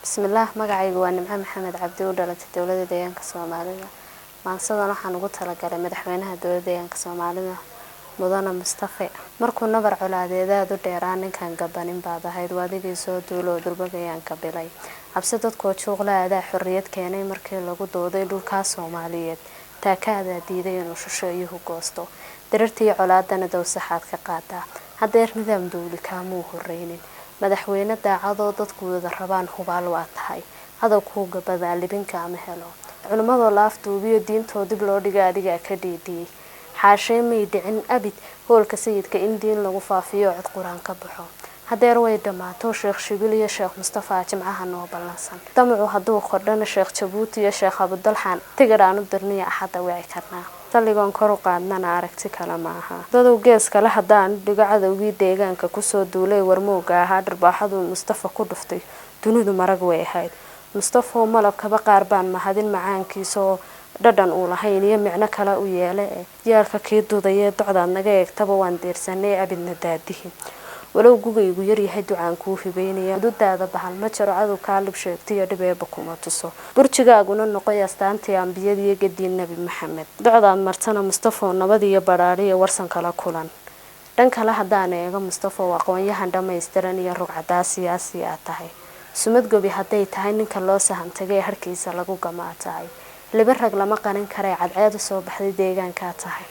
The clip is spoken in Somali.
بسم الله magacaygu waa Nimco Maxamed Cabdi oo dhalatay dawladda deegaanka Soomaalida maansadan waxaan ugu talagalay madaxweynaha dawladda deegaanka Soomaalida mudane Mustafa markuu nabar colaadeed u dheeraan ninkan gabanin baad ahayd waadigii soo duulo durbagayaan ka bilay cabsi dadkoo jooqlaada xorriyad keenay markii lagu dooday dhulka Soomaaliyeed taakaada diiday inuu shisheeyuhu goosto dirartii colaadana dawsaxaad ka qaata hadeer nidaam dawli kaamuu horeynin madaxweyne daacadoo dadku wada rabaan hubaal waa tahay hadalkuuga badaalibinka ama helo culimada laaftuubiyo diintoo dib loo dhigay adiga ka dhiidiyay xaashee may dhicin abid hoolka sayidka in diin lagu faafiyo cod quraan ka baxo hadeer way dhamaato sheekh Shibil iyo sheekh Mustafa jimcaha noo balansan damacu haduu qordhana sheekh Jabuuti iyo sheekh Abdulxaan tigaraanu dirniya axada wici karnaa taligoon kor u qaadnana aragti kala maaha dadku gees kala hadaan dhigacadowgii deegaanka ku soo duulay warmooga ahaa dharbaaxadu Mustafa ku dhuftay dunidu marag way ahayd Mustafa malabkaba qaar baan mahadin macaankiisoo dhadhan uu lahayn iyo micno kala u yeelay yaalka kii dudayay docdaad naga eegtaba waan deersanay abidna daadihi walow gugaygu yar yahay ducaan ku hibeynaya dudaada bahal ma jiro cadu ka lib sheegtay dhibeeba kuma tuso burjigaaguna noqoy astaantii ambiyada iyo gadiin nabi maxamed docdaad martana Mustafa nabad iyo baraari warsan kala kulan dhan kala hadaan eega Mustafa aqoonyahan dhameystiran iyo rugcada siyaasi ah tahay sumad gobi haday tahay ninka loo sahan tagay harkiisa lagu gamaatay laba rag lama qanin karay cadceed soo baxday deegaanka tahay